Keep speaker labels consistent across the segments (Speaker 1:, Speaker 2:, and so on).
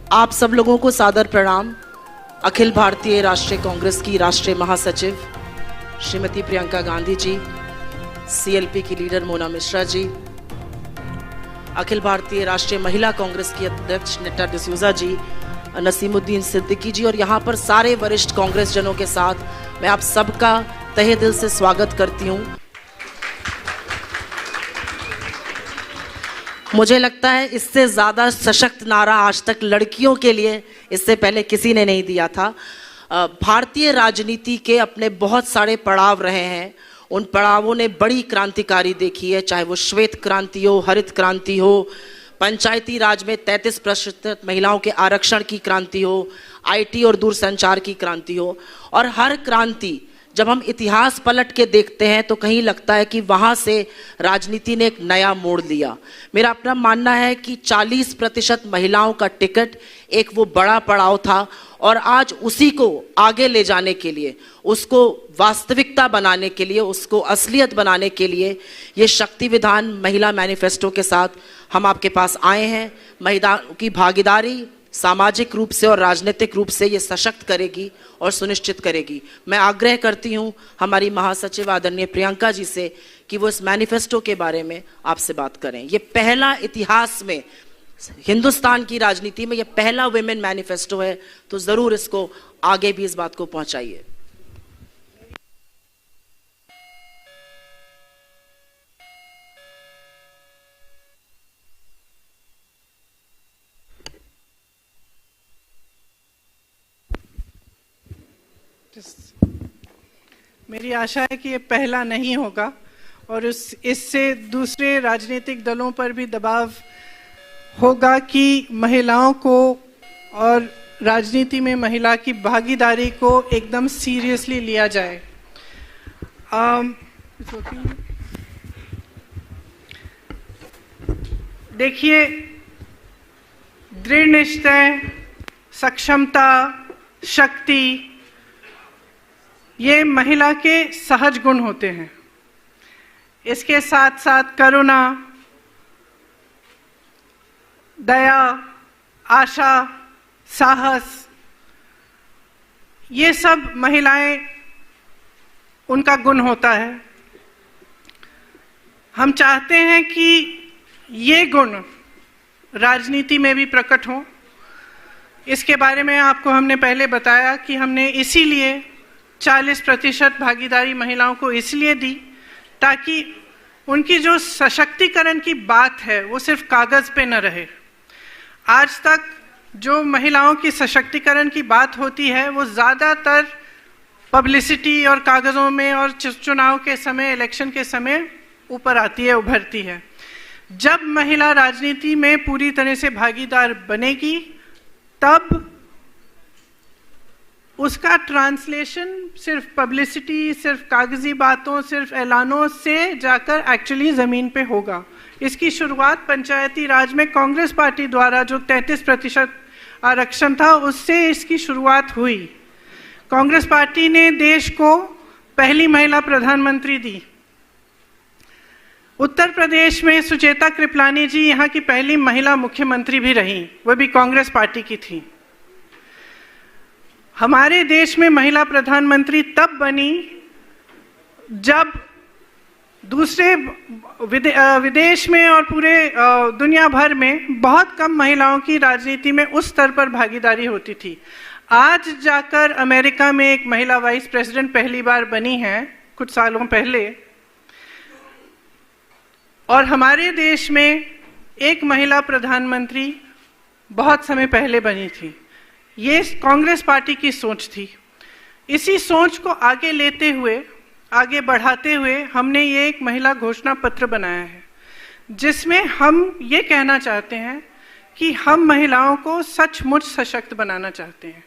Speaker 1: आप सब लोगों को सादर प्रणाम। अखिल भारतीय राष्ट्रीय कांग्रेस की राष्ट्रीय महासचिव श्रीमती प्रियंका गांधी जी, सीएलपी की लीडर मोना मिश्रा जी, अखिल भारतीय राष्ट्रीय महिला कांग्रेस की अध्यक्ष निट्टा डिसूजा जी, नसीमुद्दीन सिद्दीकी जी और यहाँ पर सारे वरिष्ठ कांग्रेस जनों के साथ मैं आप सबका तहे दिल से स्वागत करती हूँ। मुझे लगता है इससे ज़्यादा सशक्त नारा आज तक लड़कियों के लिए इससे पहले किसी ने नहीं दिया था। भारतीय राजनीति के अपने बहुत सारे पड़ाव रहे हैं, उन पड़ावों ने बड़ी क्रांतिकारी देखी है, चाहे वो श्वेत क्रांति हो, हरित क्रांति हो, पंचायती राज में 33% महिलाओं के आरक्षण की क्रांति हो, आईटी और दूरसंचार की क्रांति हो। और हर क्रांति जब हम इतिहास पलट के देखते हैं तो कहीं लगता है कि वहाँ से राजनीति ने एक नया मोड़ लिया। मेरा अपना मानना है कि 40% महिलाओं का टिकट एक वो बड़ा पड़ाव था और आज उसी को आगे ले जाने के लिए, उसको वास्तविकता बनाने के लिए, उसको असलियत बनाने के लिए ये शक्ति विधान महिला मैनिफेस्टो के साथ हम आपके पास आए हैं। महिलाओं की भागीदारी सामाजिक रूप से और राजनीतिक रूप से ये सशक्त करेगी और सुनिश्चित करेगी। मैं आग्रह करती हूँ हमारी महासचिव आदरणीय प्रियंका जी से कि वो इस मैनिफेस्टो के बारे में आपसे बात करें। ये पहला इतिहास में हिंदुस्तान की राजनीति में ये पहला वुमेन मैनिफेस्टो है, तो ज़रूर इसको आगे भी इस बात को पहुँचाइए।
Speaker 2: मेरी आशा है कि ये पहला नहीं होगा और इससे दूसरे राजनीतिक दलों पर भी दबाव होगा कि महिलाओं को और राजनीति में महिला की भागीदारी को एकदम सीरियसली लिया जाए। देखिए, दृढ़ निश्चय, सक्षमता, शक्ति, ये महिला के सहज गुण होते हैं। इसके साथ साथ करुणा, दया, आशा, साहस, ये सब महिलाएं उनका गुण होता है। हम चाहते हैं कि ये गुण राजनीति में भी प्रकट हो। इसके बारे में आपको हमने पहले बताया कि हमने इसीलिए 40% भागीदारी महिलाओं को इसलिए दी ताकि उनकी जो सशक्तिकरण की बात है वो सिर्फ कागज पे न रहे। आज तक जो महिलाओं की सशक्तिकरण की बात होती है वो ज़्यादातर पब्लिसिटी और कागज़ों में और चुनाव के समय, इलेक्शन के समय ऊपर आती है, उभरती है। जब महिला राजनीति में पूरी तरह से भागीदार बनेगी तब उसका ट्रांसलेशन सिर्फ पब्लिसिटी, सिर्फ कागजी बातों, सिर्फ ऐलानों से जाकर एक्चुअली ज़मीन पे होगा। इसकी शुरुआत पंचायती राज में कांग्रेस पार्टी द्वारा जो 33% आरक्षण था उससे इसकी शुरुआत हुई। कांग्रेस पार्टी ने देश को पहली महिला प्रधानमंत्री दी। उत्तर प्रदेश में सुचेता कृपलानी जी यहाँ की पहली महिला मुख्यमंत्री भी रही, वह भी कांग्रेस पार्टी की थी। हमारे देश में महिला प्रधानमंत्री तब बनी जब दूसरे विदेश में और पूरे दुनिया भर में बहुत कम महिलाओं की राजनीति में उस स्तर पर भागीदारी होती थी। आज जाकर अमेरिका में एक महिला वाइस प्रेसिडेंट पहली बार बनी है कुछ सालों पहले, और हमारे देश में एक महिला प्रधानमंत्री बहुत समय पहले बनी थी। ये कांग्रेस पार्टी की सोच थी। इसी सोच को आगे लेते हुए, आगे बढ़ाते हुए हमने ये एक महिला घोषणा पत्र बनाया है जिसमें हम ये कहना चाहते हैं कि हम महिलाओं को सचमुच सशक्त बनाना चाहते हैं।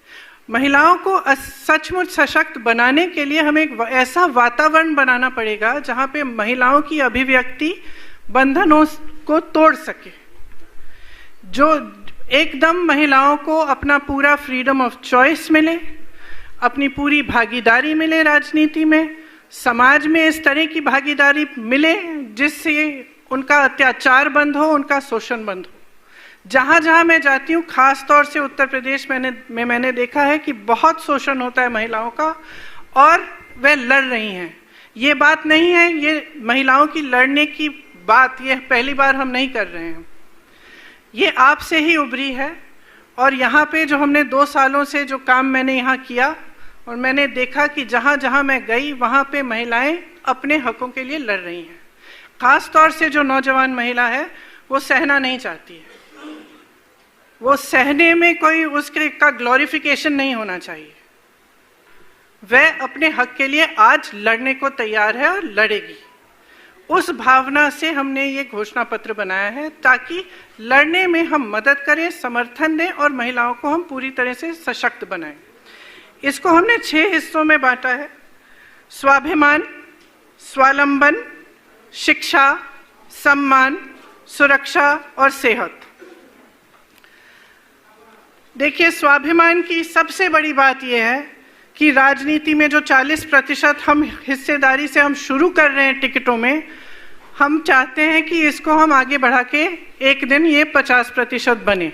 Speaker 2: महिलाओं को सचमुच सशक्त बनाने के लिए हमें एक ऐसा वातावरण बनाना पड़ेगा जहाँ पे महिलाओं की अभिव्यक्ति बंधनों को तोड़ सके, जो एकदम महिलाओं को अपना पूरा फ्रीडम ऑफ चॉइस मिले, अपनी पूरी भागीदारी मिले राजनीति में, समाज में इस तरह की भागीदारी मिले जिससे उनका अत्याचार बंद हो, उनका शोषण बंद हो। जहाँ जहाँ मैं जाती हूँ, खास तौर से उत्तर प्रदेश मैंने देखा है कि बहुत शोषण होता है महिलाओं का, और वे लड़ रही हैं। ये बात नहीं है, ये महिलाओं की लड़ने की बात ये पहली बार हम नहीं कर रहे हैं, ये आपसे ही उभरी है। और यहाँ पे जो हमने 2 सालों से जो काम मैंने यहाँ किया, और मैंने देखा कि जहाँ जहाँ मैं गई वहाँ पे महिलाएं अपने हकों के लिए लड़ रही हैं। खास तौर से जो नौजवान महिला है वो सहना नहीं चाहती है, वो सहने में कोई उसके का ग्लोरिफिकेशन नहीं होना चाहिए। वह अपने हक के लिए आज लड़ने को तैयार है और लड़ेगी। उस भावना से हमने ये घोषणा पत्र बनाया है ताकि लड़ने में हम मदद करें, समर्थन दें और महिलाओं को हम पूरी तरह से सशक्त बनाएं। इसको हमने 6 हिस्सों में बांटा है: स्वाभिमान, स्वावलंबन, शिक्षा, सम्मान, सुरक्षा और सेहत। देखिए, स्वाभिमान की सबसे बड़ी बात यह है कि राजनीति में जो 40% हम हिस्सेदारी से हम शुरू कर रहे हैं टिकटों में, हम चाहते हैं कि इसको हम आगे बढ़ा के एक दिन ये 50% बने।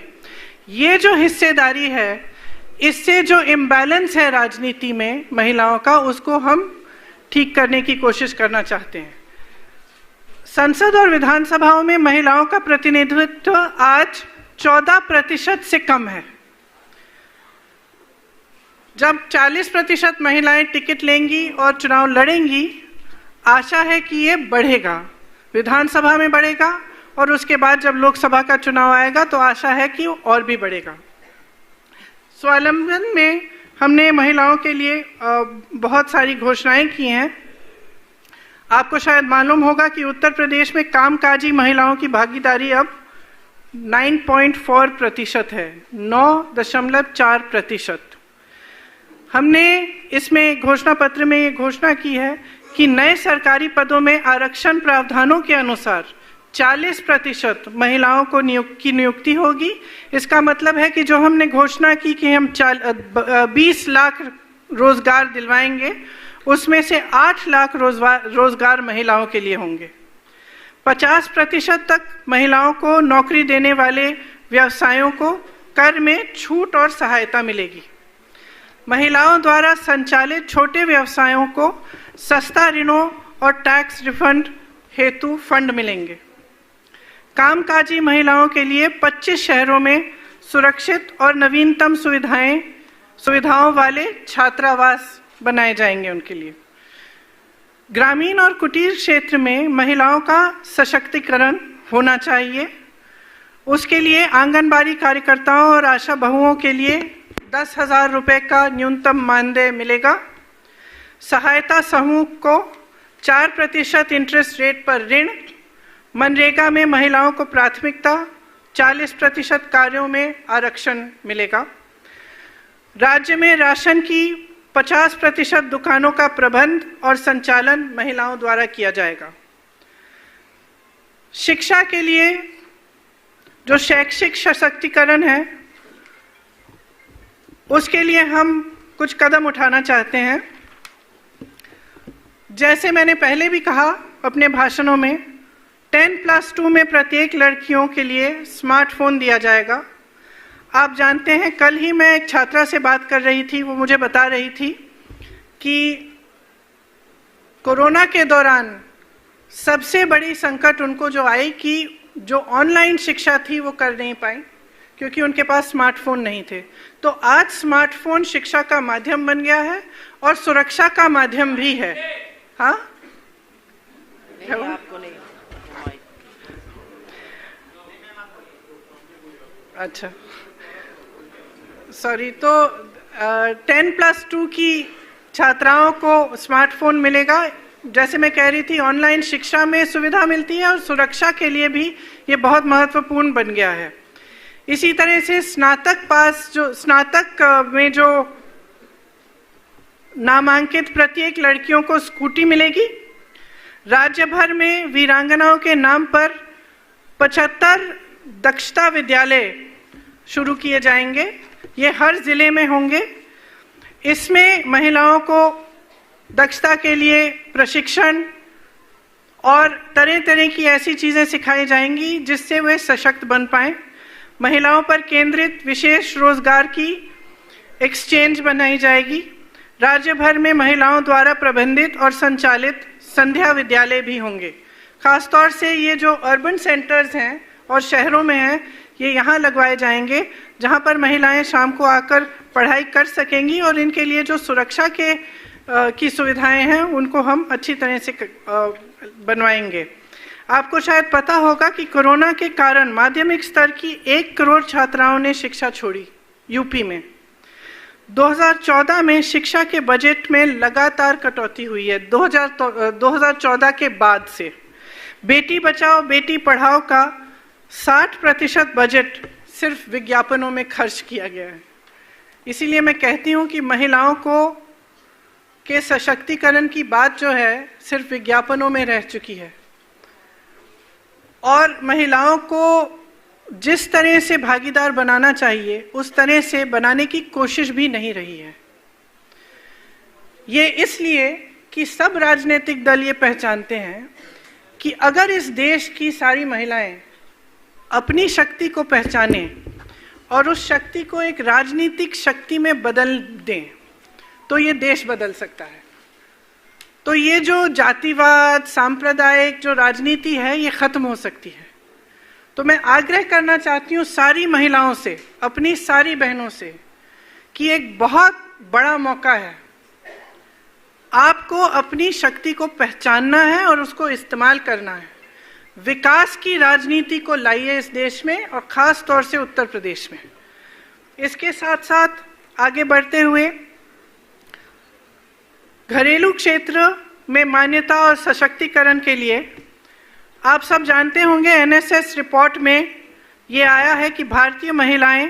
Speaker 2: ये जो हिस्सेदारी है, इससे जो इम्बैलेंस है राजनीति में महिलाओं का, उसको हम ठीक करने की कोशिश करना चाहते हैं। संसद और विधानसभाओं में महिलाओं का प्रतिनिधित्व आज 14% से कम है। जब 40% महिलाएं टिकट लेंगी और चुनाव लड़ेंगी, आशा है कि ये बढ़ेगा, विधानसभा में बढ़ेगा, और उसके बाद जब लोकसभा का चुनाव आएगा तो आशा है कि और भी बढ़ेगा। स्वावलंबन में हमने महिलाओं के लिए बहुत सारी घोषणाएं की हैं। आपको शायद मालूम होगा कि उत्तर प्रदेश में कामकाजी महिलाओं की भागीदारी अब 9.4% है, 9.4%। हमने इसमें घोषणा पत्र में ये घोषणा की है कि नए सरकारी पदों में आरक्षण प्रावधानों के अनुसार 40% महिलाओं को नियुक्ति होगी। इसका मतलब है कि जो हमने घोषणा की कि हम 20 लाख रोजगार दिलवाएंगे, उसमें से 8 लाख रोजगार महिलाओं के लिए होंगे। 50% तक महिलाओं को नौकरी देने वाले व्यवसायों को कर में छूट और सहायता मिलेगी। महिलाओं द्वारा संचालित छोटे व्यवसायों को सस्ता ऋणों और टैक्स रिफंड हेतु फंड मिलेंगे। कामकाजी महिलाओं के लिए 25 शहरों में सुरक्षित और नवीनतम सुविधाओं वाले छात्रावास बनाए जाएंगे उनके लिए। ग्रामीण और कुटीर क्षेत्र में महिलाओं का सशक्तिकरण होना चाहिए। उसके लिए आंगनबाड़ी कार्यकर्ताओं और आशा बहुओं के लिए 10,000 रुपये का न्यूनतम मानदेय मिलेगा। सहायता समूह को 4% इंटरेस्ट रेट पर ऋण। मनरेगा में महिलाओं को प्राथमिकता, 40% कार्यों में आरक्षण मिलेगा। राज्य में राशन की 50% दुकानों का प्रबंध और संचालन महिलाओं द्वारा किया जाएगा। शिक्षा के लिए जो शैक्षिक सशक्तिकरण है, उसके लिए हम कुछ कदम उठाना चाहते हैं। जैसे मैंने पहले भी कहा अपने भाषणों में, 10+2 में प्रत्येक लड़कियों के लिए स्मार्टफोन दिया जाएगा। आप जानते हैं, कल ही मैं एक छात्रा से बात कर रही थी, वो मुझे बता रही थी कि कोरोना के दौरान सबसे बड़ी संकट उनको जो आई कि जो ऑनलाइन शिक्षा थी वो कर नहीं पाई क्योंकि उनके पास स्मार्टफोन नहीं थे। तो आज स्मार्टफोन शिक्षा का माध्यम बन गया है और सुरक्षा का माध्यम भी है। हाँ,
Speaker 1: आपको नहीं।
Speaker 2: अच्छा, सॉरी। तो 10+2 की छात्राओं को स्मार्टफोन मिलेगा। जैसे मैं कह रही थी, ऑनलाइन शिक्षा में सुविधा मिलती है और सुरक्षा के लिए भी ये बहुत महत्वपूर्ण बन गया है। इसी तरह से स्नातक में जो नामांकित प्रत्येक लड़कियों को स्कूटी मिलेगी। राज्य भर में वीरांगनाओं के नाम पर 75 दक्षता विद्यालय शुरू किए जाएंगे। ये हर जिले में होंगे। इसमें महिलाओं को दक्षता के लिए प्रशिक्षण और तरह तरह की ऐसी चीज़ें सिखाई जाएंगी जिससे वे सशक्त बन पाएं। महिलाओं पर केंद्रित विशेष रोजगार की एक्सचेंज बनाई जाएगी। राज्य भर में महिलाओं द्वारा प्रबंधित और संचालित संध्या विद्यालय भी होंगे। खासतौर से ये जो अर्बन सेंटर्स हैं और शहरों में हैं, ये यहाँ लगवाए जाएंगे जहाँ पर महिलाएं शाम को आकर पढ़ाई कर सकेंगी, और इनके लिए जो सुरक्षा की सुविधाएं हैं उनको हम अच्छी तरह से बनवाएंगे। आपको शायद पता होगा कि कोरोना के कारण माध्यमिक स्तर की 1 करोड़ छात्राओं ने शिक्षा छोड़ी यूपी में। 2014 में शिक्षा के बजट में लगातार कटौती हुई है। 2014 के बाद से बेटी बचाओ बेटी पढ़ाओ का 60% बजट सिर्फ विज्ञापनों में खर्च किया गया है। इसीलिए मैं कहती हूँ कि महिलाओं के सशक्तिकरण की बात जो है सिर्फ विज्ञापनों में रह चुकी है, और महिलाओं को जिस तरह से भागीदार बनाना चाहिए उस तरह से बनाने की कोशिश भी नहीं रही है। ये इसलिए कि सब राजनीतिक दल ये पहचानते हैं कि अगर इस देश की सारी महिलाएं अपनी शक्ति को पहचानें और उस शक्ति को एक राजनीतिक शक्ति में बदल दें तो ये देश बदल सकता है। तो ये जो जातिवाद, सांप्रदायिक जो राजनीति है ये खत्म हो सकती है। तो मैं आग्रह करना चाहती हूँ सारी महिलाओं से, अपनी सारी बहनों से, कि एक बहुत बड़ा मौका है। आपको अपनी शक्ति को पहचानना है और उसको इस्तेमाल करना है। विकास की राजनीति को लाइए इस देश में, और खास तौर से उत्तर प्रदेश में। इसके साथ साथ आगे बढ़ते हुए घरेलू क्षेत्र में मान्यता और सशक्तिकरण के लिए आप सब जानते होंगे, एनएसएस रिपोर्ट में ये आया है कि भारतीय महिलाएं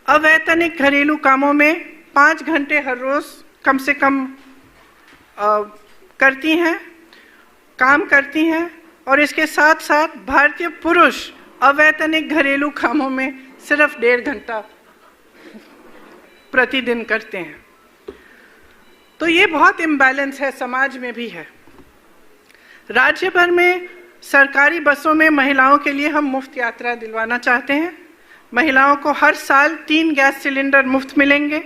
Speaker 2: अवैतनिक घरेलू कामों में 5 घंटे हर रोज कम से कम काम करती हैं, और इसके साथ साथ भारतीय पुरुष अवैतनिक घरेलू कामों में सिर्फ 1.5 घंटा प्रतिदिन करते हैं। तो ये बहुत इम्बैलेंस है, समाज में भी है। राज्य भर में सरकारी बसों में महिलाओं के लिए हम मुफ्त यात्रा दिलवाना चाहते हैं। महिलाओं को हर साल 3 गैस सिलेंडर मुफ्त मिलेंगे।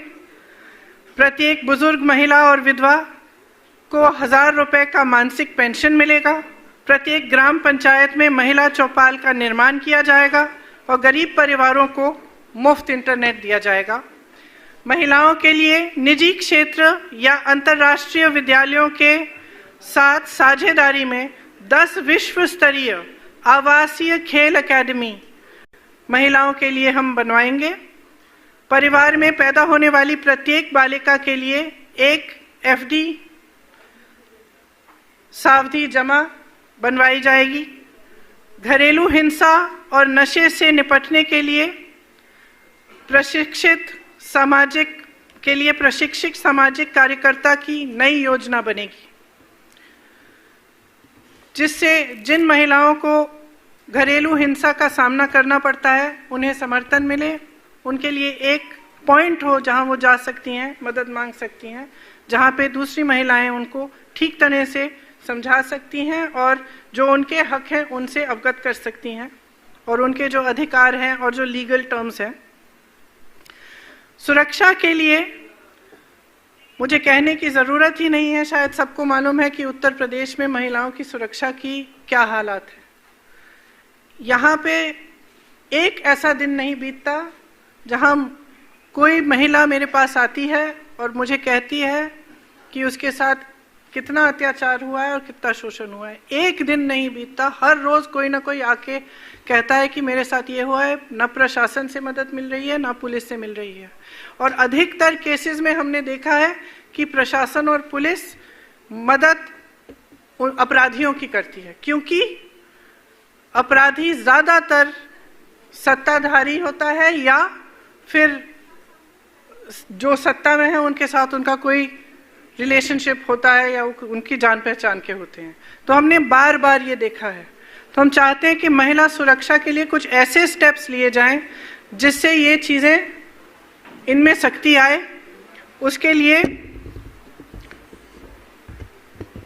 Speaker 2: प्रत्येक बुजुर्ग महिला और विधवा को 1000 रुपए का मासिक पेंशन मिलेगा। प्रत्येक ग्राम पंचायत में महिला चौपाल का निर्माण किया जाएगा और गरीब परिवारों को मुफ्त इंटरनेट दिया जाएगा। महिलाओं के लिए निजी क्षेत्र या अंतर्राष्ट्रीय विद्यालयों के साथ साझेदारी में 10 विश्व स्तरीय आवासीय खेल अकादमी महिलाओं के लिए हम बनवाएंगे। परिवार में पैदा होने वाली प्रत्येक बालिका के लिए एक एफडी सावधि जमा बनवाई जाएगी। घरेलू हिंसा और नशे से निपटने के लिए प्रशिक्षित सामाजिक कार्यकर्ता की नई योजना बनेगी, जिससे जिन महिलाओं को घरेलू हिंसा का सामना करना पड़ता है उन्हें समर्थन मिले। उनके लिए एक पॉइंट हो जहां वो जा सकती हैं, मदद मांग सकती हैं, जहां पे दूसरी महिलाएं उनको ठीक तरह से समझा सकती हैं और जो उनके हक हैं उनसे अवगत कर सकती हैं, और उनके जो अधिकार हैं और जो लीगल टर्म्स हैं। सुरक्षा के लिए मुझे कहने की ज़रूरत ही नहीं है, शायद सबको मालूम है कि उत्तर प्रदेश में महिलाओं की सुरक्षा की क्या हालात है। यहाँ पे एक ऐसा दिन नहीं बीतता जहाँ कोई महिला मेरे पास आती है और मुझे कहती है कि उसके साथ कितना अत्याचार हुआ है और कितना शोषण हुआ है। एक दिन नहीं बीतता, हर रोज़ कोई ना कोई आके कहता है कि मेरे साथ ये हुआ है। न प्रशासन से मदद मिल रही है, न पुलिस से मिल रही है, और अधिकतर केसेस में हमने देखा है कि प्रशासन और पुलिस मदद अपराधियों की करती है, क्योंकि अपराधी ज़्यादातर सत्ताधारी होता है या फिर जो सत्ता में है उनके साथ उनका कोई रिलेशनशिप होता है या उनकी जान पहचान के होते हैं। तो हमने बार बार ये देखा है। तो हम चाहते हैं कि महिला सुरक्षा के लिए कुछ ऐसे स्टेप्स लिए जाएं जिससे ये चीज़ें इनमें सख्ती आए। उसके लिए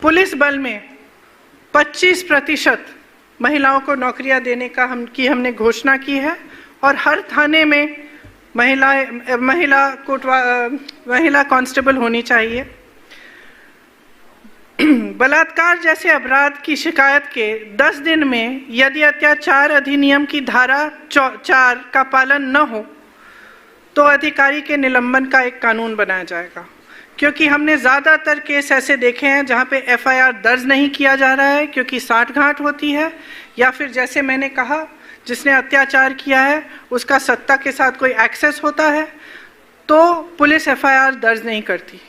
Speaker 2: पुलिस बल में 25% महिलाओं को नौकरियां देने का हमने घोषणा की है, और हर थाने में महिला कांस्टेबल होनी चाहिए। बलात्कार जैसे अपराध की शिकायत के 10 दिन में यदि अत्याचार अधिनियम की धारा 4 का पालन न हो तो अधिकारी के निलंबन का एक कानून बनाया जाएगा, क्योंकि हमने ज़्यादातर केस ऐसे देखे हैं जहां पे एफआईआर दर्ज नहीं किया जा रहा है क्योंकि साठगांठ होती है, या फिर जैसे मैंने कहा जिसने अत्याचार किया है उसका सत्ता के साथ कोई एक्सेस होता है तो पुलिस एफआईआर दर्ज नहीं करती।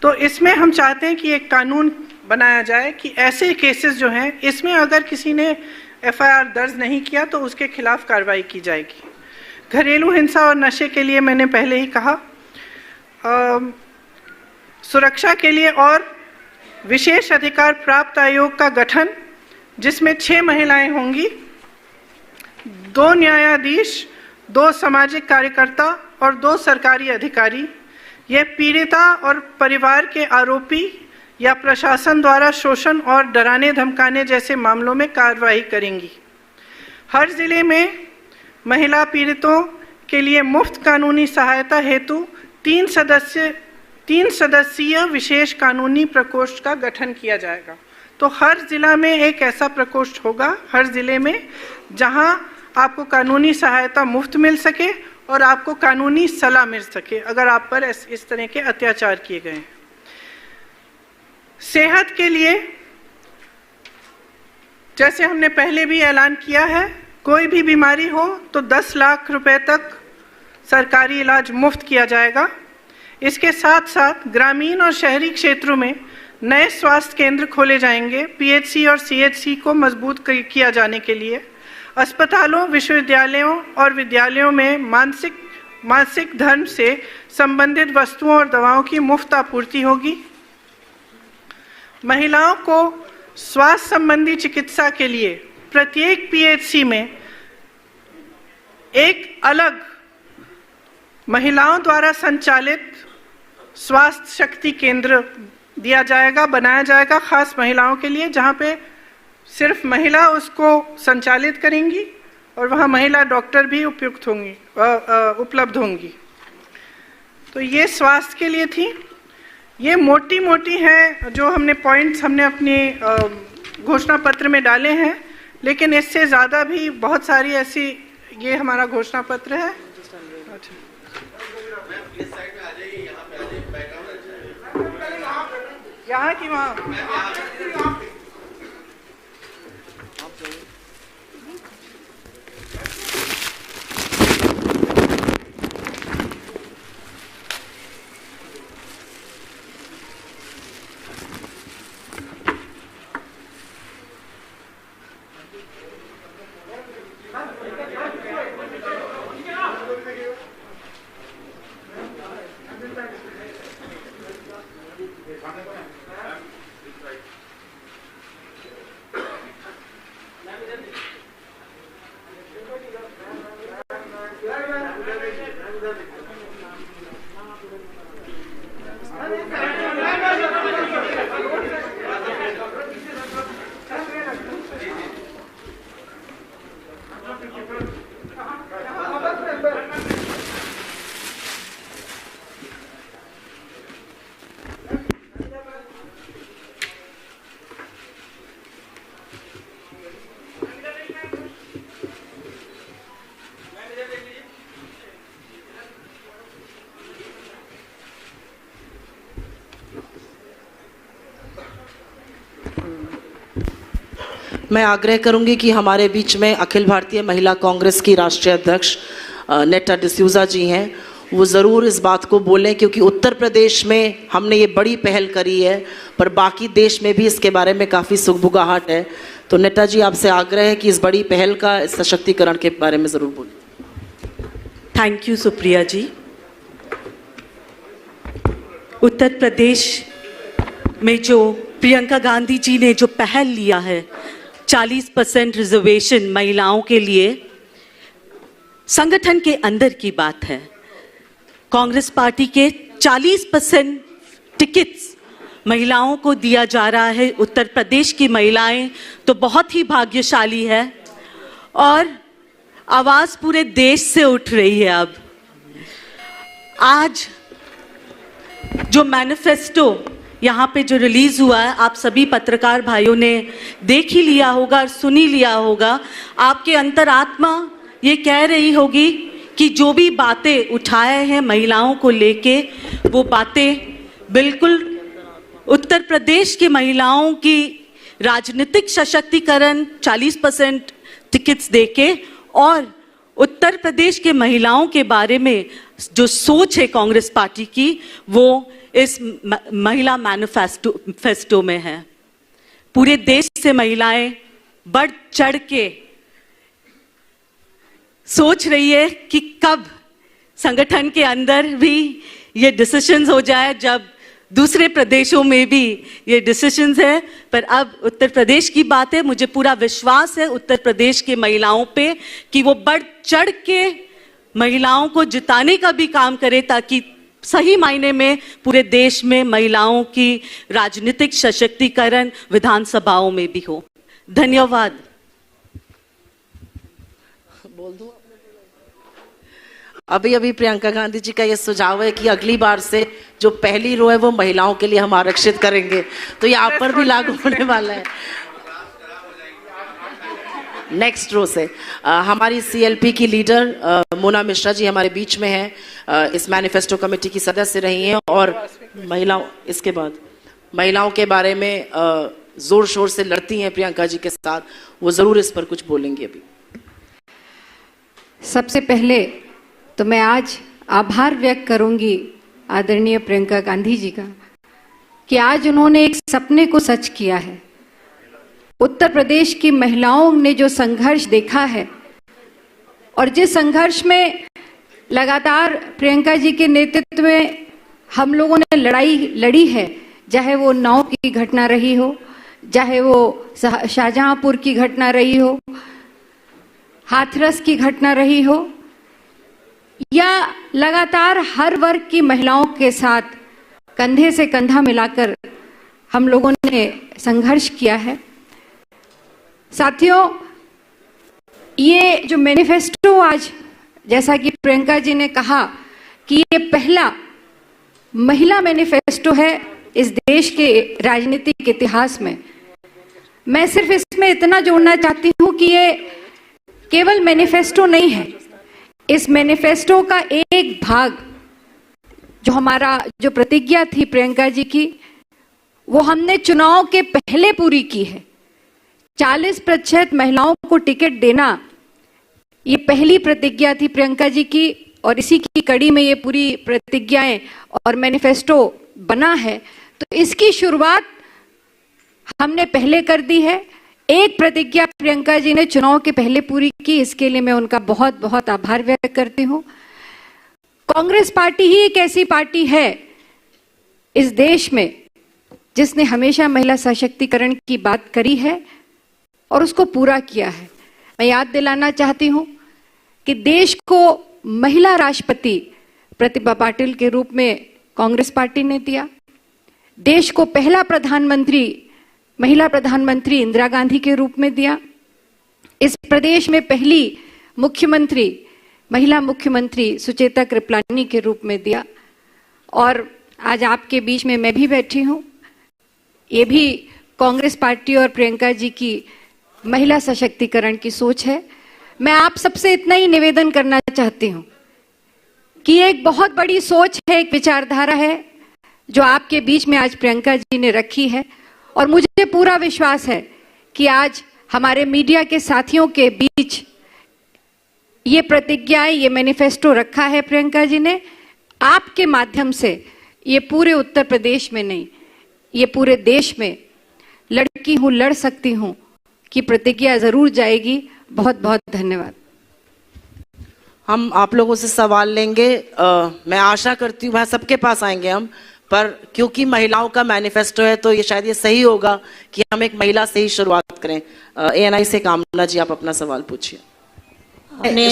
Speaker 2: तो इसमें हम चाहते हैं कि एक कानून बनाया जाए कि ऐसे केसेस जो हैं इसमें अगर किसी ने एफआईआर दर्ज नहीं किया तो उसके खिलाफ कार्रवाई की जाएगी। घरेलू हिंसा और नशे के लिए मैंने पहले ही कहा, सुरक्षा के लिए और विशेष अधिकार प्राप्त आयोग का गठन जिसमें 6 महिलाएं होंगी, 2 न्यायाधीश, 2 सामाजिक कार्यकर्ता और 2 सरकारी अधिकारी। ये पीड़िता और परिवार के आरोपी या प्रशासन द्वारा शोषण और डराने धमकाने जैसे मामलों में कार्रवाई करेंगी। हर जिले में महिला पीड़ितों के लिए मुफ्त कानूनी सहायता हेतु 3 सदस्यीय विशेष कानूनी प्रकोष्ठ का गठन किया जाएगा। तो हर जिला में एक ऐसा प्रकोष्ठ होगा, हर जिले में, जहां आपको कानूनी सहायता मुफ्त मिल सके और आपको कानूनी सलाह मिल सके अगर आप पर इस तरह के अत्याचार किए गए हैं। सेहत के लिए जैसे हमने पहले भी ऐलान किया है, कोई भी बीमारी हो तो 10 लाख रुपए तक सरकारी इलाज मुफ्त किया जाएगा। इसके साथ साथ ग्रामीण और शहरी क्षेत्रों में नए स्वास्थ्य केंद्र खोले जाएंगे। पीएचसी और सीएचसी को मजबूत किया जाने के लिए अस्पतालों, विश्वविद्यालयों और विद्यालयों में मानसिक धर्म से संबंधित वस्तुओं और दवाओं की मुफ्त आपूर्ति होगी। महिलाओं को स्वास्थ्य संबंधी चिकित्सा के लिए प्रत्येक पीएचसी में एक अलग महिलाओं द्वारा संचालित स्वास्थ्य शक्ति केंद्र दिया जाएगा, बनाया जाएगा खास महिलाओं के लिए, जहां पे सिर्फ महिला उसको संचालित करेंगी और वहां महिला डॉक्टर भी उपलब्ध होंगी। तो ये स्वास्थ्य के लिए थी। ये मोटी मोटी है जो हमने पॉइंट्स हमने अपने घोषणा पत्र में डाले हैं, लेकिन इससे ज़्यादा भी बहुत सारी ऐसी, ये हमारा घोषणा पत्र है। यहाँ की वहाँ
Speaker 1: मैं आग्रह करूंगी कि हमारे बीच में अखिल भारतीय महिला कांग्रेस की राष्ट्रीय अध्यक्ष नेटा डिसूजा जी हैं, वो ज़रूर इस बात को बोलें, क्योंकि उत्तर प्रदेश में हमने ये बड़ी पहल करी है पर बाकी देश में भी इसके बारे में काफ़ी सुगबुगाहट है। तो नेटा जी, आपसे आग्रह है कि इस बड़ी पहल का, इस सशक्तिकरण के बारे में ज़रूर बोलें।
Speaker 3: थैंक यू सुप्रिया जी। उत्तर प्रदेश में जो प्रियंका गांधी जी ने जो पहल लिया है 40% रिजर्वेशन महिलाओं के लिए, संगठन के अंदर की बात है। कांग्रेस पार्टी के 40% टिकट्स महिलाओं को दिया जा रहा है। उत्तर प्रदेश की महिलाएं तो बहुत ही भाग्यशाली है और आवाज पूरे देश से उठ रही है। अब आज जो मैनिफेस्टो यहाँ पे जो रिलीज हुआ है, आप सभी पत्रकार भाइयों ने देख ही लिया होगा और सुन ही लिया होगा। आपके अंतरात्मा ये कह रही होगी कि जो भी बातें उठाए हैं महिलाओं को लेके, वो बातें बिल्कुल उत्तर प्रदेश की महिलाओं की राजनीतिक सशक्तिकरण 40% टिकट्स देके और उत्तर प्रदेश के महिलाओं के बारे में जो सोच है कांग्रेस पार्टी की, वो इस महिला मैनिफेस्टो में है। पूरे देश से महिलाएं बढ़ चढ़ के सोच रही है कि कब संगठन के अंदर भी ये डिसीजंस हो जाए, जब दूसरे प्रदेशों में भी ये डिसीजंस है। पर अब उत्तर प्रदेश की बात है। मुझे पूरा विश्वास है उत्तर प्रदेश के महिलाओं पे कि वो बढ़ चढ़ के महिलाओं को जिताने का भी काम करे, ताकि सही मायने में पूरे देश में महिलाओं की राजनीतिक सशक्तिकरण विधानसभाओं में भी हो। धन्यवाद।
Speaker 1: बोल दूं? अभी प्रियंका गांधी जी का ये सुझाव है कि अगली बार से जो पहली रो है वो महिलाओं के लिए हम आरक्षित करेंगे, तो ये आप पर भी लागू होने वाला है। नेक्स्ट रो से हमारी सीएलपी की लीडर मोना मिश्रा जी हमारे बीच में है। इस मैनिफेस्टो कमेटी की सदस्य रही हैं और इसके बाद महिलाओं के बारे में जोर शोर से लड़ती हैं प्रियंका जी के साथ। वो जरूर इस पर कुछ बोलेंगी। अभी
Speaker 4: सबसे पहले तो मैं आज आभार व्यक्त करूंगी आदरणीय प्रियंका गांधी जी का कि आज उन्होंने एक सपने को सच किया है। उत्तर प्रदेश की महिलाओं ने जो संघर्ष देखा है और जिस संघर्ष में लगातार प्रियंका जी के नेतृत्व में हम लोगों ने लड़ाई लड़ी है, चाहे वो 9 की घटना रही हो, चाहे वो शाहजहांपुर की घटना रही हो, हाथरस की घटना रही हो, या लगातार हर वर्ग की महिलाओं के साथ कंधे से कंधा मिलाकर हम लोगों ने संघर्ष किया है। साथियों, ये जो मैनिफेस्टो आज, जैसा कि प्रियंका जी ने कहा कि ये पहला महिला मैनिफेस्टो है इस देश के राजनीतिक इतिहास में, मैं सिर्फ इसमें इतना जोड़ना चाहती हूँ कि ये केवल मैनिफेस्टो नहीं है। इस मैनिफेस्टो का एक भाग जो हमारा जो प्रतिज्ञा थी प्रियंका जी की, वो हमने चुनाव के पहले पूरी की है। 40% महिलाओं को टिकट देना, ये पहली प्रतिज्ञा थी प्रियंका जी की, और इसी की कड़ी में ये पूरी प्रतिज्ञाएं और मैनिफेस्टो बना है। तो इसकी शुरुआत हमने पहले कर दी है। एक प्रतिज्ञा प्रियंका जी ने चुनाव के पहले पूरी की, इसके लिए मैं उनका बहुत बहुत आभार व्यक्त करती हूँ। कांग्रेस पार्टी ही एक ऐसी पार्टी है इस देश में जिसने हमेशा महिला सशक्तिकरण की बात करी है और उसको पूरा किया है। मैं याद दिलाना चाहती हूँ कि देश को महिला राष्ट्रपति प्रतिभा पाटिल के रूप में कांग्रेस पार्टी ने दिया। देश को पहला महिला प्रधानमंत्री इंदिरा गांधी के रूप में दिया। इस प्रदेश में पहली महिला मुख्यमंत्री सुचेता कृपलानी के रूप में दिया। और आज आपके बीच में मैं भी बैठी हूँ। ये भी कांग्रेस पार्टी और प्रियंका जी की महिला सशक्तिकरण की सोच है। मैं आप सबसे इतना ही निवेदन करना चाहती हूँ कि एक बहुत बड़ी सोच है, एक विचारधारा है जो आपके बीच में आज प्रियंका जी ने रखी है। और मुझे पूरा विश्वास है कि आज हमारे मीडिया के साथियों के बीच ये प्रतिज्ञाएं, ये मैनिफेस्टो रखा है प्रियंका जी ने। आपके माध्यम से ये पूरे उत्तर प्रदेश में नहीं, ये पूरे देश में लड़की हूं लड़ सकती हूं की प्रतिज्ञा जरूर जाएगी। बहुत बहुत धन्यवाद।
Speaker 1: हम आप लोगों से सवाल लेंगे। मैं आशा करती हूँ सबके पास आएंगे हम, पर क्योंकि महिलाओं का मैनिफेस्टो है तो ये शायद ये सही होगा कि हम एक महिला से ही शुरुआत करें। एएनआई से कामना जी, आप अपना सवाल पूछिए।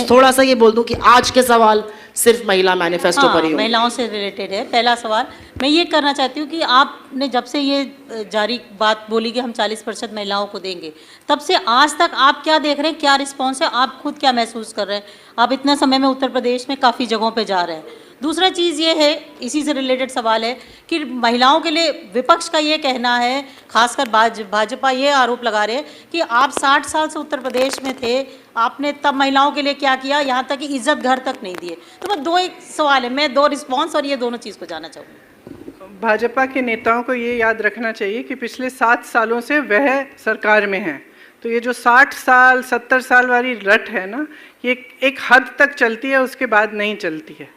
Speaker 1: थोड़ा सा ये बोल दूं कि आज के सवाल सिर्फ महिला मैनिफेस्टो पर ही होंगे।
Speaker 5: महिलाओं से रिलेटेड है। पहला सवाल मैं ये करना चाहती हूँ कि आपने जब से ये जारी बात बोली कि हम 40% महिलाओं को देंगे, तब से आज तक आप क्या देख रहे हैं, क्या रिस्पॉन्स है, आप खुद क्या महसूस कर रहे हैं? आप इतने समय में उत्तर प्रदेश में काफ़ी जगहों पे जा रहे हैं। दूसरा चीज़ ये है, इसी से रिलेटेड सवाल है कि महिलाओं के लिए विपक्ष का ये कहना है, खासकर भाजपा ये आरोप लगा रहे हैं कि आप 60 साल से उत्तर प्रदेश में थे, आपने तब महिलाओं के लिए क्या किया, यहाँ तक कि इज्जत घर तक नहीं दिए। तो मैं दो एक सवाल है, मैं दो रिस्पॉन्स और ये दोनों चीज़ को जानना चाहूँगी।
Speaker 2: भाजपा के नेताओं को ये याद रखना चाहिए कि पिछले 7 सालों से वह सरकार में है, तो ये जो 60 साल 70 साल वाली रट है ना, ये एक हद तक चलती है, उसके बाद नहीं चलती है।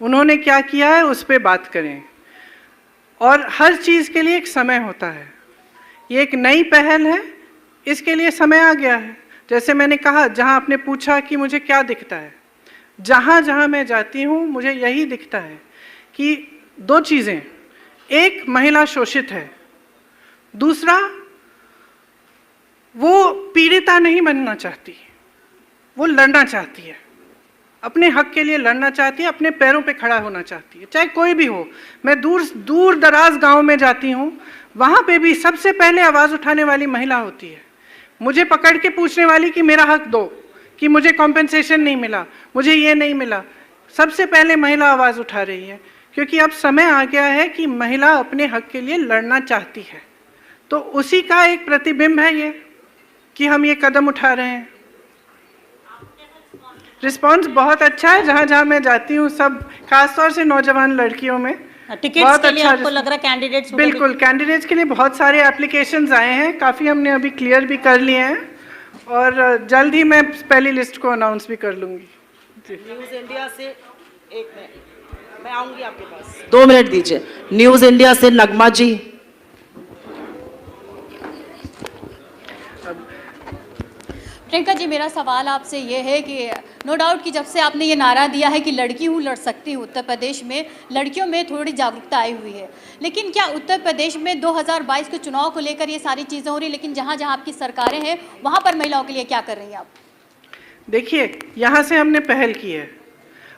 Speaker 2: उन्होंने क्या किया है उस पर बात करें, और हर चीज़ के लिए एक समय होता है। ये एक नई पहल है, इसके लिए समय आ गया है। जैसे मैंने कहा, जहाँ आपने पूछा कि मुझे क्या दिखता है, जहाँ जहाँ मैं जाती हूँ मुझे यही दिखता है कि दो चीज़ें, एक महिला शोषित है, दूसरा वो पीड़िता नहीं बनना चाहती, वो लड़ना चाहती है, अपने हक के लिए लड़ना चाहती है, अपने पैरों पे खड़ा होना चाहती है, चाहे कोई भी हो। मैं दूर दराज गांव में जाती हूँ, वहाँ पे भी सबसे पहले आवाज़ उठाने वाली महिला होती है, मुझे पकड़ के पूछने वाली कि मेरा हक दो, कि मुझे कॉम्पेंसेशन नहीं मिला, मुझे ये नहीं मिला। सबसे पहले महिला आवाज़ उठा रही है, क्योंकि अब समय आ गया है कि महिला अपने हक के लिए लड़ना चाहती है। तो उसी का एक प्रतिबिंब है ये कि हम ये कदम उठा रहे हैं। रिस्पांस बहुत अच्छा है, जहाँ जहाँ मैं जाती हूँ, सब खासतौर से नौजवान लड़कियों में
Speaker 5: टिकट्स के लिए आपको लग रहा है कैंडिडेट्स?
Speaker 2: बिल्कुल, कैंडिडेट्स के लिए बहुत सारे एप्लीकेशंस आए हैं, काफ़ी हमने अभी क्लियर भी कर लिए हैं, और जल्द ही मैं पहली लिस्ट को अनाउंस भी कर लूँगी।
Speaker 1: न्यूज़ इंडिया से एक मिनट, मैं आऊँगी आपके पास, 2 मिनट दीजिए। न्यूज़ इंडिया से नगमा जी।
Speaker 6: प्रियंका जी, मेरा सवाल आपसे ये है कि नो डाउट कि जब से आपने ये नारा दिया है कि लड़की हूँ लड़ सकती हूँ, उत्तर प्रदेश में लड़कियों में थोड़ी जागरूकता आई हुई है, लेकिन क्या उत्तर प्रदेश में 2022 के चुनाव को लेकर ये सारी चीज़ें हो रही, लेकिन जहाँ जहाँ आपकी सरकारें हैं वहाँ पर महिलाओं के लिए क्या कर रही हैं आप? देखिए,
Speaker 2: यहाँ से हमने पहल की है।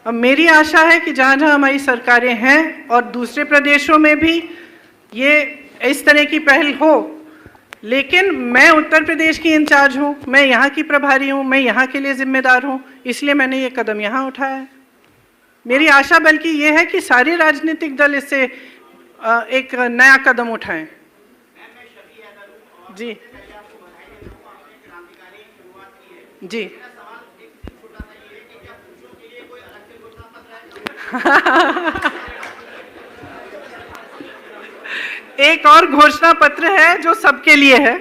Speaker 2: अब मेरी आशा है कि जहाँ जहाँ हमारी सरकारें हैं और दूसरे प्रदेशों में भी ये इस तरह की पहल हो, लेकिन मैं उत्तर प्रदेश की इंचार्ज हूँ, मैं यहाँ की प्रभारी हूँ, मैं यहाँ के लिए जिम्मेदार हूँ, इसलिए मैंने ये कदम यहाँ उठाया है। मेरी आशा बल्कि ये है कि सारे राजनीतिक दल इससे एक नया कदम उठाएं। जी जी एक और घोषणा पत्र है जो सबके लिए है,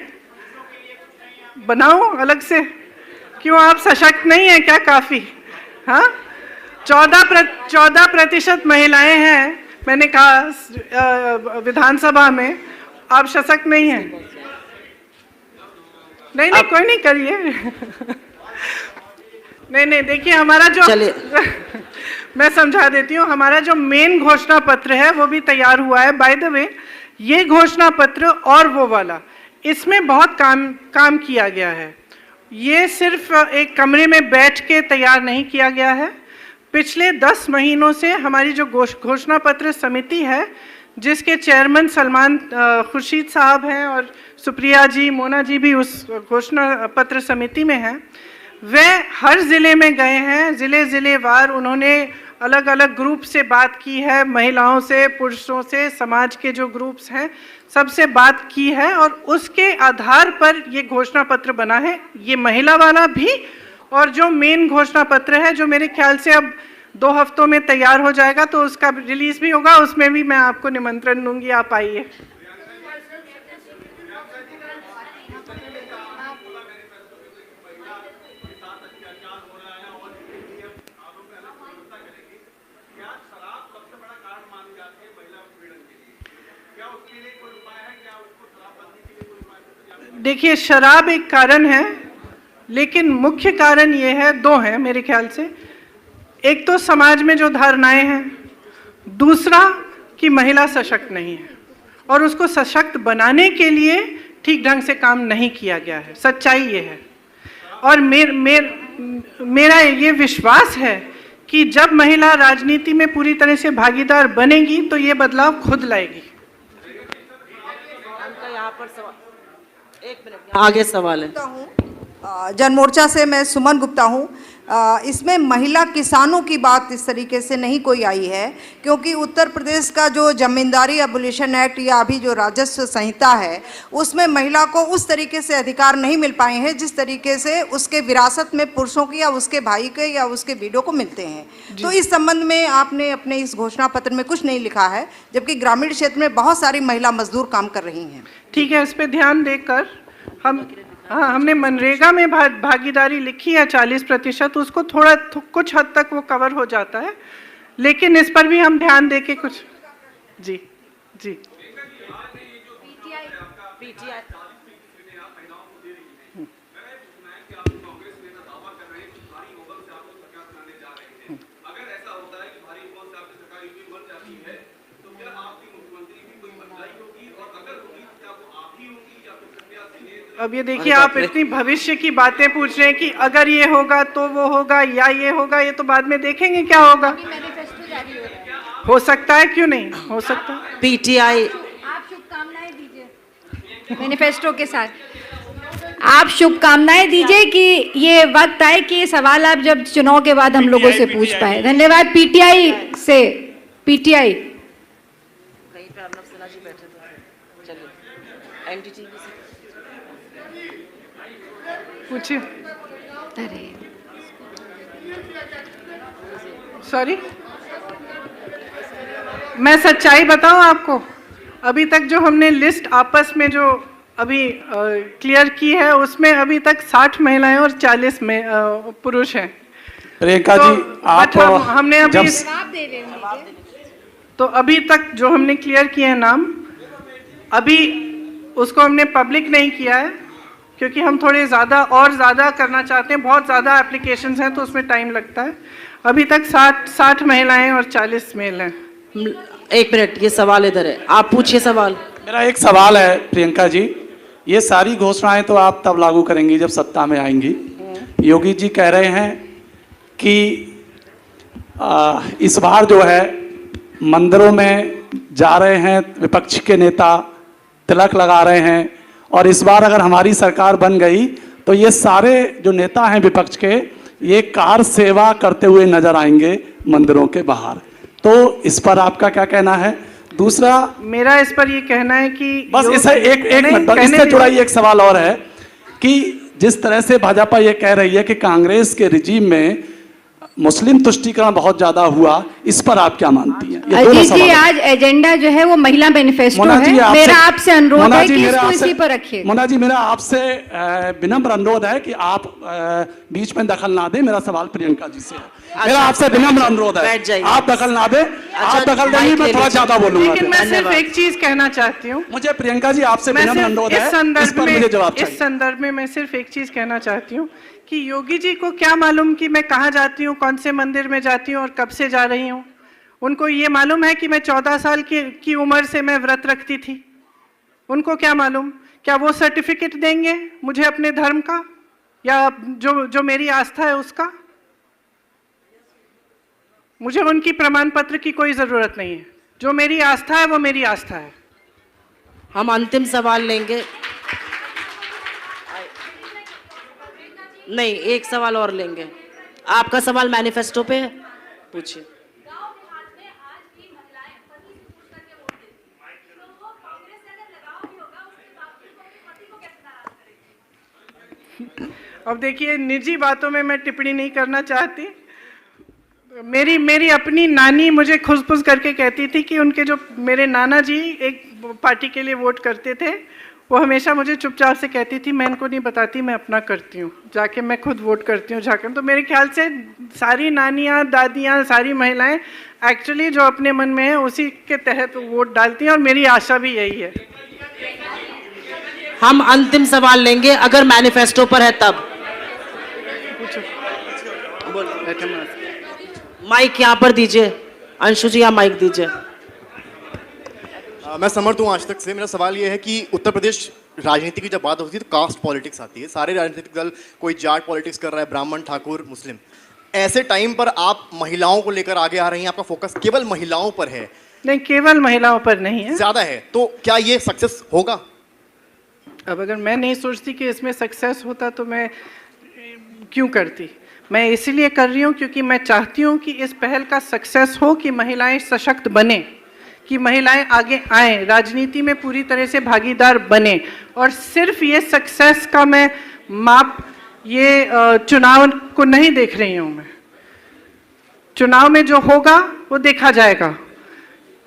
Speaker 2: बनाओ अलग से। क्यों, आप सशक्त नहीं है क्या? काफी, हाँ, 14% महिलाएं हैं, मैंने कहा विधानसभा में, आप सशक्त नहीं हैं। नहीं नहीं, कोई नहीं, करिए। नहीं, देखिए हमारा जो मैं समझा देती हूँ, हमारा जो मेन घोषणा पत्र है वो भी तैयार हुआ है। बाय द वे, ये घोषणा पत्र और वो वाला, इसमें बहुत काम किया गया है। ये सिर्फ एक कमरे में बैठ के तैयार नहीं किया गया है। पिछले 10 महीनों से हमारी जो घोषणा पत्र समिति है, जिसके चेयरमैन सलमान खुर्शीद साहब हैं और सुप्रिया जी, मोना जी भी उस घोषणा पत्र समिति में हैं, वह हर ज़िले में गए हैं। ज़िले वार उन्होंने अलग अलग ग्रुप से बात की है, महिलाओं से, पुरुषों से, समाज के जो ग्रुप्स हैं सबसे बात की है, और उसके आधार पर ये घोषणा पत्र बना है। ये महिला वाला भी, और जो मेन घोषणा पत्र है जो मेरे ख्याल से अब 2 हफ्तों में तैयार हो जाएगा, तो उसका रिलीज भी होगा, उसमें भी मैं आपको निमंत्रण दूंगी, आप आइए। देखिए, शराब एक कारण है, लेकिन मुख्य कारण ये है, 2 हैं मेरे ख्याल से। एक तो समाज में जो धारणाएं हैं, दूसरा कि महिला सशक्त नहीं है, और उसको सशक्त बनाने के लिए ठीक ढंग से काम नहीं किया गया है। सच्चाई ये है। और मेरा ये विश्वास है कि जब महिला राजनीति में पूरी तरह से भागीदार बनेगी तो ये बदलाव खुद लाएगी।
Speaker 1: यहाँ पर सवाल, एक मिनट, आगे सवाल है।
Speaker 7: जन मोर्चा से मैं सुमन गुप्ता हूँ। इसमें महिला किसानों की बात इस तरीके से नहीं कोई आई है, क्योंकि उत्तर प्रदेश का जो जमींदारी एबोलिशन एक्ट या अभी जो राजस्व संहिता है उसमें महिला को उस तरीके से अधिकार नहीं मिल पाए हैं जिस तरीके से उसके विरासत में पुरुषों की या उसके भाई के या उसके बेटों को मिलते हैं। तो इस संबंध में आपने अपने इस घोषणा पत्र में कुछ नहीं लिखा है, जबकि ग्रामीण क्षेत्र में बहुत सारी महिला मजदूर काम कर रही हैं।
Speaker 2: ठीक है, इस पे ध्यान देकर हमने मनरेगा में भागीदारी लिखी है 40%, उसको थोड़ा कुछ हद तक वो कवर हो जाता है, लेकिन इस पर भी हम ध्यान देके कुछ जी जी अब ये देखिए, आप इतनी भविष्य की बातें पूछ रहे हैं कि अगर ये होगा तो वो होगा या ये होगा, ये तो बाद में देखेंगे क्या होगा। हो सकता है, क्यों नहीं हो सकता।
Speaker 1: पीटीआई,
Speaker 4: आप शुभकामनाएं दीजिए मैनिफेस्टो के साथ, आप शुभकामनाएं दीजिए कि ये वक्त आए कि ये सवाल आप जब चुनाव के बाद हम लोगों से पूछ पाए। धन्यवाद। पीटीआई से, पीटीआई
Speaker 1: कहीं पे अर्नब सिन्हा जी बैठे थे, चलिए एनडीटीवी से
Speaker 2: पूछिए।
Speaker 4: अरे
Speaker 2: सॉरी, मैं सच्चाई बताऊं आपको, अभी तक जो हमने लिस्ट आपस में जो अभी क्लियर की है उसमें अभी तक 60 महिलाएं और 40 पुरुष हैं।
Speaker 8: प्रियंका
Speaker 2: तो
Speaker 8: जी, आप
Speaker 2: हमने अभी
Speaker 4: जवाब दे रहे हैं,
Speaker 2: तो अभी तक जो हमने क्लियर किए हैं नाम, अभी उसको हमने पब्लिक नहीं किया है क्योंकि हम थोड़े ज़्यादा करना चाहते हैं। बहुत ज़्यादा एप्लीकेशंस हैं तो उसमें टाइम लगता है। अभी तक 60 महिलाएं और 40 मेल हैं।
Speaker 1: एक मिनट, ये सवाल इधर है, आप पूछिए सवाल।
Speaker 8: मेरा एक सवाल है प्रियंका जी, ये सारी घोषणाएं तो आप तब लागू करेंगी जब सत्ता में आएंगी। योगी जी कह रहे हैं कि इस बार जो है मंदिरों में जा रहे हैं विपक्ष के नेता, तिलक लगा रहे हैं, और इस बार अगर हमारी सरकार बन गई तो ये सारे जो नेता हैं विपक्ष के, ये कार सेवा करते हुए नजर आएंगे मंदिरों के बाहर। तो इस पर आपका क्या कहना है? दूसरा,
Speaker 2: मेरा इस पर ये कहना है कि
Speaker 8: बस इसे एक मिनट, इससे जुड़ा ही एक सवाल और है कि जिस तरह से भाजपा ये कह रही है कि कांग्रेस के रिजीम में मुस्लिम तुष्टीकरण बहुत ज्यादा हुआ, इस पर आप क्या मानती हैं? ये दोनों
Speaker 4: अजीत जी,
Speaker 8: सवाल
Speaker 4: आज एजेंडा जो है वो महिला मैनिफेस्टो है। मेरा आपसे अनुरोध है कि इसको इसी पर रखिए।
Speaker 8: मोना जी, मेरा आपसे विनम्र अनुरोध है कि आप बीच में दखल ना दें। मेरा सवाल प्रियंका जी से है। मेरा आपसे विनम्र अनुरोध है, आप दखल ना दें। आप दखल देंगी, मैं थोड़ा ज्यादा बोलूंगा।
Speaker 2: लेकिन मैं सिर्फ एक चीज कहना चाहती हूँ।
Speaker 8: मुझे प्रियंका जी आपसे विनम्र अनुरोध है, इस पर मुझे जवाब चाहिए।
Speaker 2: इस संदर्भ में मैं सिर्फ एक चीज कहना चाहती हूँ कि योगी जी को क्या मालूम कि मैं कहाँ जाती हूँ, कौन से मंदिर में जाती हूँ और कब से जा रही हूँ। उनको ये मालूम है कि मैं 14 साल की उम्र से मैं व्रत रखती थी। उनको क्या मालूम? क्या वो सर्टिफिकेट देंगे मुझे अपने धर्म का या जो मेरी आस्था है उसका? मुझे उनकी प्रमाण पत्र की कोई जरूरत नहीं है। जो मेरी आस्था है वो मेरी आस्था है।
Speaker 1: हम अंतिम सवाल लेंगे। नहीं, एक सवाल और लेंगे। आपका सवाल मैनिफेस्टो पे है, पूछिए।
Speaker 2: अब देखिए, निजी बातों में मैं टिप्पणी नहीं करना चाहती। मेरी अपनी नानी मुझे खुश करके कहती थी कि उनके जो मेरे नाना जी एक पार्टी के लिए वोट करते थे, वो हमेशा मुझे चुपचाप से कहती थी, मैं इनको नहीं बताती, मैं अपना करती हूँ, जाके मैं खुद वोट करती हूँ जाकर। तो मेरे ख्याल से सारी नानियाँ, दादियाँ, सारी महिलाएं एक्चुअली जो अपने मन में है उसी के तहत वोट डालती हैं, और मेरी आशा भी यही है।
Speaker 1: हम अंतिम सवाल लेंगे, अगर मैनिफेस्टो पर है तब। माइक यहाँ पर दीजिए, अंशु जी यहाँ माइक दीजिए।
Speaker 9: मैं समर्थ हूँ आज तक से। मेरा सवाल ये है कि उत्तर प्रदेश राजनीति की जब बात होती है तो कास्ट पॉलिटिक्स आती है। सारे राजनीतिक दल, कोई जाट पॉलिटिक्स कर रहा है, ब्राह्मण, ठाकुर, मुस्लिम। ऐसे टाइम पर आप महिलाओं को लेकर आगे आ रही हैं, आपका फोकस केवल महिलाओं पर है।
Speaker 2: नहीं, केवल महिलाओं पर नहीं है,
Speaker 9: ज्यादा है। तो क्या ये सक्सेस होगा?
Speaker 2: अब अगर मैं नहीं सोचती कि इसमें सक्सेस होता तो मैं क्यों करती। मैं इसीलिए कर रही हूँ क्योंकि मैं चाहती हूँ कि इस पहल का सक्सेस हो, कि महिलाएं सशक्त बने, कि महिलाएं आगे आएं, राजनीति में पूरी तरह से भागीदार बने। और सिर्फ ये सक्सेस का मैं माप ये चुनाव को नहीं देख रही हूँ। मैं चुनाव में जो होगा वो देखा जाएगा।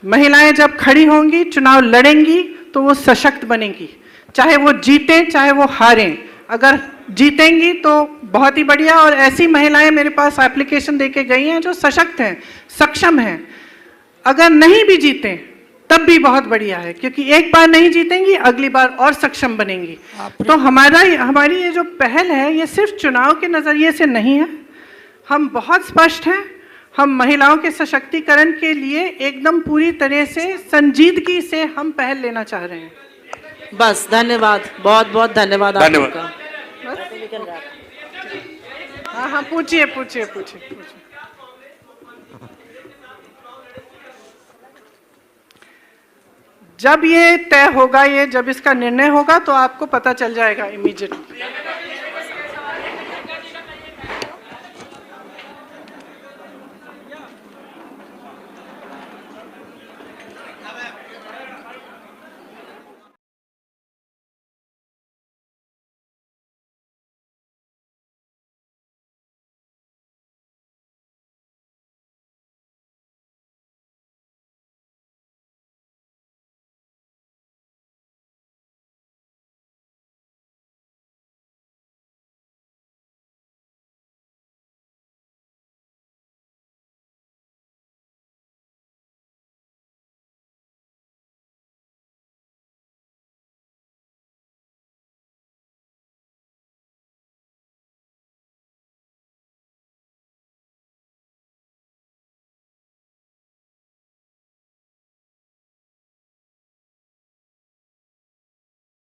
Speaker 2: महिलाएं जब खड़ी होंगी, चुनाव लड़ेंगी, तो वो सशक्त बनेंगी, चाहे वो जीतें चाहे वो हारें। अगर जीतेंगी तो बहुत ही बढ़िया, और ऐसी महिलाएं मेरे पास एप्लीकेशन देके गई हैं जो सशक्त हैं, सक्षम हैं। अगर नहीं भी जीतें तब भी बहुत बढ़िया है, क्योंकि एक बार नहीं जीतेंगी, अगली बार और सक्षम बनेंगी। तो हमारी ये जो पहल है ये सिर्फ चुनाव के नज़रिए से नहीं है। हम बहुत स्पष्ट हैं, हम महिलाओं के सशक्तिकरण के लिए एकदम पूरी तरह से संजीदगी से हम पहल लेना चाह रहे हैं।
Speaker 1: बस, धन्यवाद, बहुत बहुत धन्यवाद आपका।
Speaker 2: हाँ हाँ, पूछिए। जब ये तय होगा, जब इसका निर्णय होगा तो आपको पता चल जाएगा इमीडिएटली।